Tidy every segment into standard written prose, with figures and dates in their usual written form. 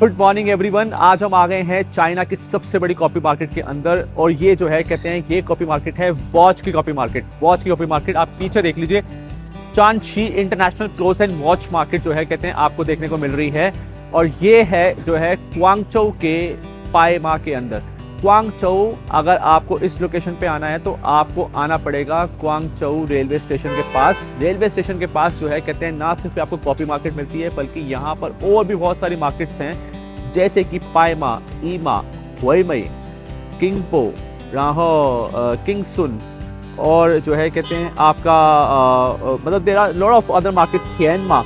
Good morning everyone. आज हम आ गए हैं चाइना की सबसे बड़ी कॉपी मार्केट के अंदर और ये जो है कहते हैं ये कॉपी मार्केट है वॉच की कॉपी मार्केट। वॉच की कॉपी मार्केट आप पीछे देख लीजिए, Changshi international cloth and watch market जो है कहते हैं आपको देखने को मिल रही है और ये है जो है क्वांगचौ के पाएमा के अंदर। क्वांगचौ अगर आपको इस लोकेशन पे आना है तो आपको आना पड़ेगा क्वांगचौ रेलवे स्टेशन के पास। रेलवे स्टेशन के पास जो है कहते हैं ना सिर्फ आपको कॉपी मार्केट मिलती है बल्कि यहाँ पर और भी बहुत सारी मार्केट्स हैं जैसे कि पाएमा, ईमा, हुईमई, किंगपो, राहो, किंगसुन और जो है कहते हैं आपका मतलब there are lot of other market, Tianma.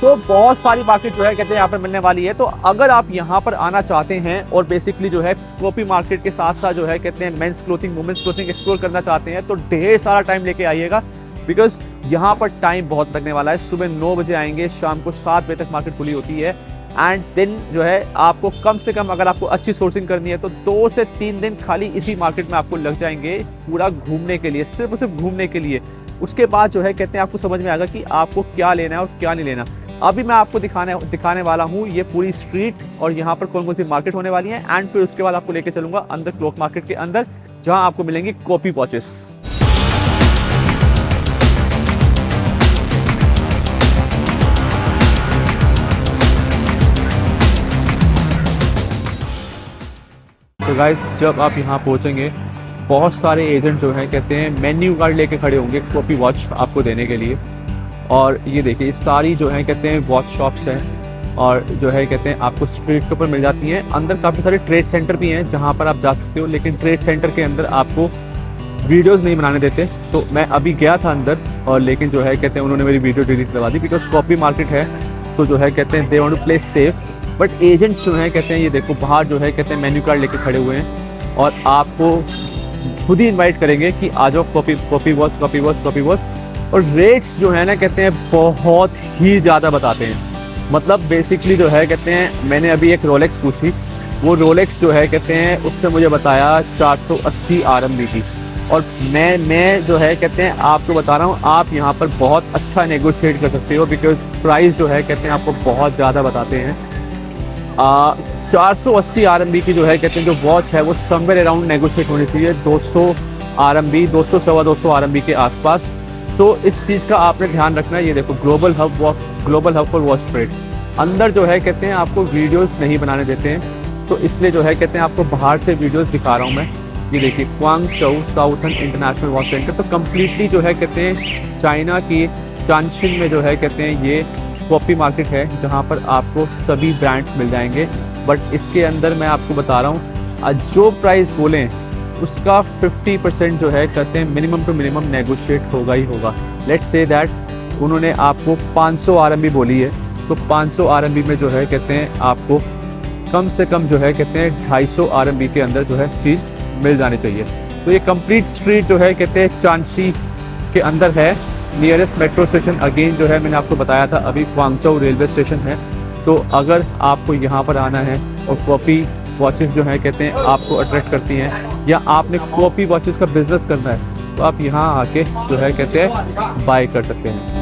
So बहुत सारी मार्केट जो है कहते हैं यहाँ पर मिलने वाली है। तो अगर आप यहाँ पर आना चाहते हैं और बेसिकली जो है कॉपी मार्केट के साथ साथ जो है कहते हैं men's clothing, women's clothing explore करना चाहते हैं तो ढेर सारा टाइम लेके आइएगा बिकॉज यहाँ पर टाइम बहुत लगने वाला है। सुबह 9 बजे आएंगे, शाम को 7 बजे तक मार्केट खुली होती है एंड दिन जो है आपको कम से कम अगर आपको अच्छी सोर्सिंग करनी है तो 2 से 3 दिन खाली इसी मार्केट में आपको लग जाएंगे पूरा घूमने के लिए, सिर्फ और सिर्फ घूमने के लिए। उसके बाद जो है कहते हैं आपको समझ में आएगा कि आपको क्या लेना है और क्या नहीं लेना। अभी मैं आपको दिखाने वाला हूँ ये पूरी स्ट्रीट और यहाँ पर कौन कौन सी मार्केट होने वाली है एंड फिर उसके बाद आपको लेके चलूंगा अंदर क्लॉक मार्केट के अंदर जहाँ आपको मिलेंगी कॉपी वॉचेस। तो गाइस जब आप यहाँ पहुँचेंगे बहुत सारे एजेंट जो हैं कहते हैं मेन्यू कार्ड लेके खड़े होंगे कॉपी वॉच आपको देने के लिए। और ये देखिए सारी जो है कहते हैं वॉच शॉप्स हैं और जो है कहते हैं आपको स्ट्रीट के ऊपर मिल जाती हैं। अंदर काफ़ी सारे ट्रेड सेंटर भी हैं जहाँ पर आप जा सकते हो, लेकिन ट्रेड सेंटर के अंदर आपको वीडियोस नहीं बनाने देते। तो मैं अभी गया था अंदर और लेकिन जो है कहते हैं उन्होंने मेरी वीडियो डिलीट करवा दी बिकॉज कॉपी मार्केट है तो जो है कहते हैं they want to play safe. But agents जो हैं कहते हैं ये देखो बाहर जो है कहते हैं मेन्यू कार्ड लेके खड़े हुए हैं और आपको खुद ही इन्वाइट करेंगे कि आ जाओ कॉपी वॉच। और रेट्स जो है ना कहते हैं बहुत ही ज़्यादा बताते हैं। मतलब बेसिकली जो है कहते हैं मैंने अभी एक रोलेक्स पूछी, वो रोलेक्स जो है कहते हैं उसने मुझे बताया 480 RMB की। और मैं जो है कहते हैं आपको बता रहा हूँ आप यहाँ पर बहुत अच्छा नेगोशिएट कर सकते हो बिकॉज प्राइस जो है कहते हैं आपको बहुत ज़्यादा बताते हैं। 480 RMB की जो है कहते हैं जो वॉच है वो समवेयर अराउंड नेगोशिएट होनी चाहिए 200 RMB, 200 सवा 200 RMB के आसपास। तो इस चीज़ का आपने ध्यान रखना है। ये देखो global hub for watch trade. अंदर जो है कहते हैं आपको वीडियोस नहीं बनाने देते हैं तो इसलिए जो है कहते हैं आपको बाहर से वीडियोस दिखा रहा हूँ मैं। ये देखिए क्वांगचौ साउथर्न इंटरनेशनल वॉच सेंटर। तो कम्प्लीटली जो है कहते हैं चाइना की चांगशी में जो है कहते हैं ये कॉपी मार्केट है जहाँ पर आपको सभी ब्रांड्स मिल जाएंगे। बट इसके अंदर मैं आपको बता रहा हूँ जो प्राइस बोलें उसका 50% जो है कहते हैं मिनिमम टू मिनिमम नेगोशिएट होगा ही होगा। लेट्स से दैट उन्होंने आपको 500 RMB बोली है तो 500 RMB में जो है कहते हैं आपको कम से कम जो है कहते हैं 250 RMB के अंदर जो है चीज़ मिल जानी चाहिए। तो ये कंप्लीट स्ट्रीट जो है कहते हैं चांगशी के अंदर है। नियरेस्ट मेट्रो स्टेशन अगेन जो है मैंने आपको बताया था अभी क्वांगचौ रेलवे स्टेशन है। तो अगर आपको यहाँ पर आना है और कॉपी वॉचेस जो हैं कहते हैं आपको अट्रैक्ट करती हैं या आपने कॉपी वॉचेस का बिजनेस करना है तो आप यहाँ आके जो है कहते हैं बाय कर सकते हैं।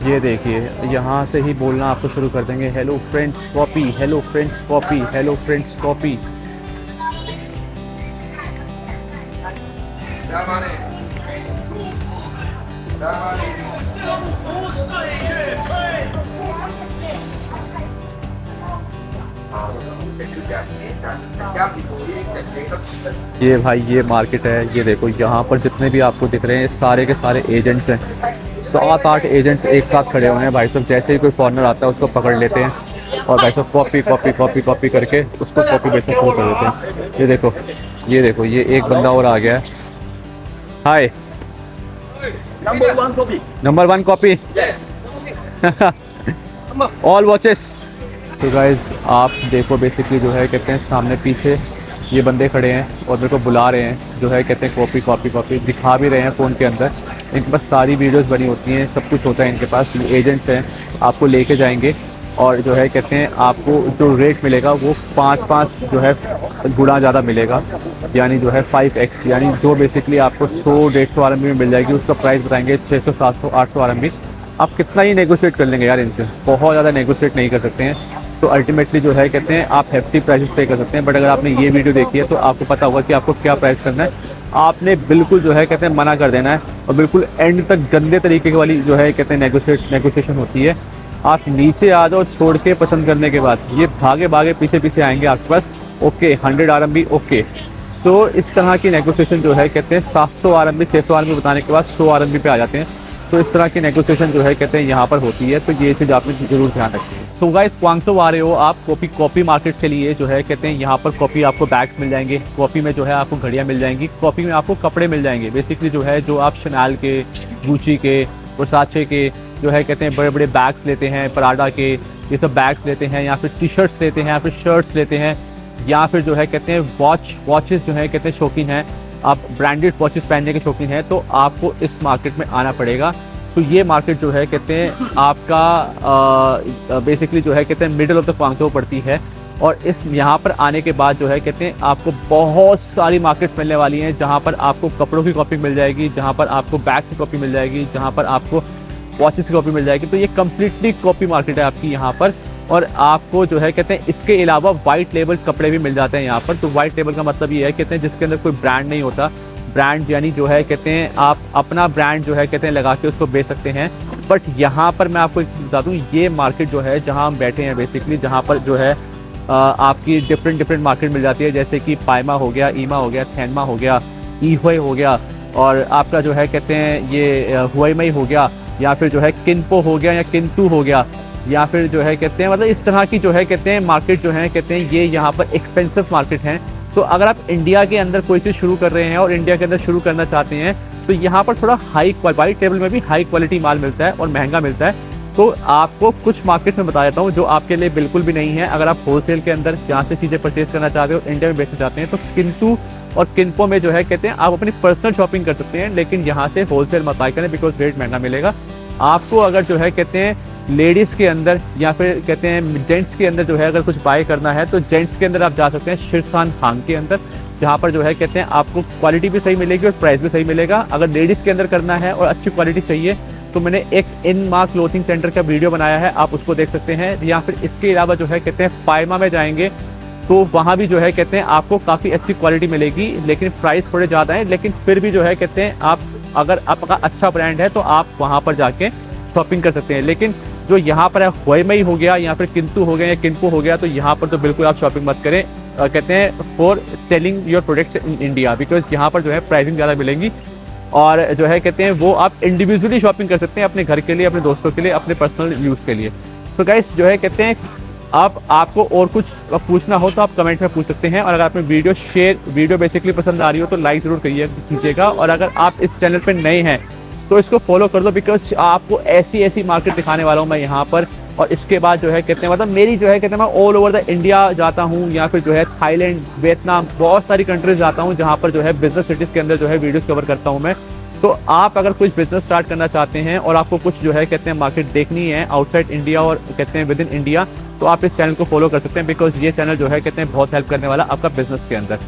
ये देखिए यहाँ से ही बोलना आपको शुरू कर देंगे hello friends copy, hello friends copy, hello friends copy. ये भाई ये मार्केट है। ये देखो यहाँ पर जितने भी आपको दिख रहे हैं सारे के सारे एजेंट्स हैं। 7-8 एजेंट्स एक साथ खड़े हुए हैं भाई साहब। जैसे ही कोई फॉरेनर आता है उसको पकड़ लेते हैं और भाई साहब कॉपी करके उसको कॉपी बेचना शुरू कर देते हैं। ये देखो ये एक बंदा और आ गया है। हाय नंबर 1 कॉपी ऑल वॉचेस। तो गाइज आप देखो बेसिकली जो है कहते हैं सामने पीछे ये बंदे खड़े हैं और मेरे को बुला रहे हैं, जो है कहते हैं कॉपी दिखा भी रहे हैं फ़ोन के अंदर इनके पास सारी वीडियोस बनी होती हैं, सब कुछ होता है इनके पास। एजेंट्स हैं, आपको लेके जाएंगे और जो है कहते हैं आपको जो रेट मिलेगा वो 5 जो है गुना ज़्यादा मिलेगा, यानी जो है 5x, यानी जो बेसिकली आपको 100-150 RMB में मिल जाएगी उसका प्राइस बताएंगे 600, 700, 800 RMB। आप कितना ही नेगोशिएट कर लेंगे यार इनसे, बहुत ज़्यादा नेगोशिएट नहीं कर सकते हैं। तो अल्टीमेटली जो है कहते हैं आप हेफ्टी प्राइसेस पे कर सकते हैं। बट अगर आपने ये वीडियो देखी है तो आपको पता होगा कि आपको क्या प्राइस करना है। आपने बिल्कुल जो है कहते हैं मना कर देना है और बिल्कुल एंड तक गंदे तरीके वाली जो है कहते हैं नेगोशिएशन होती है। आप नीचे आ जाओ छोड़ के पसंद करने के बाद, ये भागे भागे पीछे आएंगे आपके पास। Okay 100 RMB okay. सो इस तरह की नेगोशिएशन जो है कहते हैं 700 RMB 600 RMB बताने के बाद 100 RMB पे आ जाते हैं। तो इस तरह की नेगोशिएशन जो है कहते हैं यहाँ पर होती है। तो ये चीज़ आपने जरूर ध्यान रखनी है। सो गाइस, क्वांगसो आ रहे हो आप कॉपी मार्केट के लिए, जो है कहते हैं यहाँ पर कॉपी आपको बैग्स मिल जाएंगे, कॉपी में जो है आपको घड़ियाँ मिल जाएंगी, कॉपी में आपको कपड़े मिल जाएंगे। बेसिकली जो है जो आप शनैल के, गुची के, वर्साचे के जो है कहते हैं बड़े बड़े बैग्स लेते हैं, पराडा के ये सब बैग्स लेते हैं, या फिर टी-शर्ट्स लेते हैं, या फिर शर्ट्स लेते हैं, या फिर जो है कहते हैं वॉचेस जो है कहते हैं शौकीन हैं, आप ब्रांडेड वॉचेस पहनने के शौकीन हैं, तो आपको इस मार्केट में आना पड़ेगा। सो ये मार्केट जो है कहते हैं आपका बेसिकली जो है कहते हैं मिडिल ऑफ द क्वांगसो पड़ती है। और इस यहाँ पर आने के बाद जो है कहते हैं आपको बहुत सारी मार्केट्स मिलने वाली हैं, जहाँ पर आपको कपड़ों की कॉपी मिल जाएगी, जहाँ पर आपको बैग्स की कॉपी मिल जाएगी, जहाँ पर आपको वॉचेस की कॉपी मिल जाएगी। तो ये कम्प्लीटली कॉपी मार्केट है आपकी यहाँ पर। और आपको जो है कहते हैं इसके अलावा वाइट लेबल कपड़े भी मिल जाते हैं यहाँ पर। तो वाइट लेबल का मतलब ये है कहते हैं जिसके अंदर कोई ब्रांड नहीं होता। ब्रांड यानी जो है कहते हैं आप अपना ब्रांड जो है कहते हैं लगा के उसको बेच सकते हैं। बट यहाँ पर मैं आपको एक चीज़ बता दूँ, ये मार्केट जो है जहाँ हम बैठे हैं बेसिकली, जहाँ पर जो है आपकी डिफरेंट मार्केट मिल जाती है, जैसे कि पाइमा हो गया, ईमा हो गया, थैनमा हो गया, ईहुई हो गया, और आपका जो है कहते हैं ये हुआईमई हो गया, या फिर जो है किनपो हो गया, या किंतु हो गया, या फिर जो है कहते हैं मतलब इस तरह की जो है कहते हैं मार्केट जो है कहते हैं ये यहाँ पर एक्सपेंसिव मार्केट हैं। तो अगर आप इंडिया के अंदर कोई चीज़ शुरू कर रहे हैं और इंडिया के अंदर शुरू करना चाहते हैं तो यहाँ पर थोड़ा वाइट टेबल में भी हाई क्वालिटी माल मिलता है और महंगा मिलता है। तो आपको कुछ मार्केट्स में बता देता हूँ जो आपके लिए बिल्कुल भी नहीं है। अगर आप होलसेल के अंदर जहाँ से चीज़ें परचेज करना चाहते हो, इंडिया में बेचना चाहते हैं, तो किंतु और किनपो में जो है कहते हैं आप अपनी पर्सनल शॉपिंग कर सकते हैं, लेकिन यहाँ से होलसेल मत बाय करें बिकॉज रेट महंगा मिलेगा आपको। अगर जो है कहते हैं लेडीज़ के अंदर या फिर कहते हैं जेंट्स के अंदर जो है अगर कुछ बाय करना है तो जेंट्स के अंदर आप जा सकते हैं शिरसान हांग के अंदर, जहाँ पर जो है कहते हैं आपको क्वालिटी भी सही मिलेगी और प्राइस भी सही मिलेगा। अगर लेडीज़ के अंदर करना है और अच्छी क्वालिटी चाहिए तो मैंने एक इनमार्क क्लोथिंग सेंटर का वीडियो बनाया है, आप उसको देख सकते हैं। या फिर इसके अलावा जो है कहते हैं पाइमा में जाएंगे तो वहाँ भी जो है कहते हैं आपको काफ़ी अच्छी क्वालिटी मिलेगी, लेकिन प्राइस थोड़े ज़्यादा है, लेकिन फिर भी जो है कहते हैं आप अगर आपका अच्छा ब्रांड है तो आप वहाँ पर जाके शॉपिंग कर सकते हैं। लेकिन जो यहाँ पर है हुआईमई हो गया या फिर किंतु हो गया या किनपो हो गया, तो यहाँ पर तो बिल्कुल आप शॉपिंग मत करें। कहते हैं for selling your products in India, because यहाँ पर जो है प्राइसिंग ज़्यादा मिलेंगी और जो है कहते हैं वो आप इंडिविजुअली शॉपिंग कर सकते हैं अपने घर के लिए, अपने दोस्तों के लिए, अपने पर्सनल यूज़ के लिए। सो गाइस जो है कहते हैं आपको और कुछ पूछना हो तो आप कमेंट में पूछ सकते हैं। और अगर आपने वीडियो बेसिकली पसंद आ रही हो तो लाइक ज़रूर कीजिएगा। और अगर आप इस चैनल पर नए हैं तो इसको फॉलो कर दो, बिकॉज आपको ऐसी मार्केट दिखाने वाला हूँ मैं यहाँ पर। और इसके बाद जो है कहते हैं मतलब मेरी जो है कहते हैं मैं ऑल ओवर द इंडिया जाता हूँ, या फिर जो है थाईलैंड, वियतनाम, बहुत सारी कंट्रीज जाता हूँ जहाँ पर जो है बिजनेस सिटीज़ के अंदर जो है वीडियोस कवर करता हूँ मैं। तो आप अगर कुछ बिजनेस स्टार्ट करना चाहते हैं और आपको कुछ जो है कहते हैं मार्केट देखनी है आउटसाइड इंडिया और कहते हैं विद इन इंडिया, तो आप इस चैनल को फॉलो कर सकते हैं, बिकॉज ये चैनल जो है कहते हैं बहुत हेल्प करने वाला आपका बिजनेस के अंदर।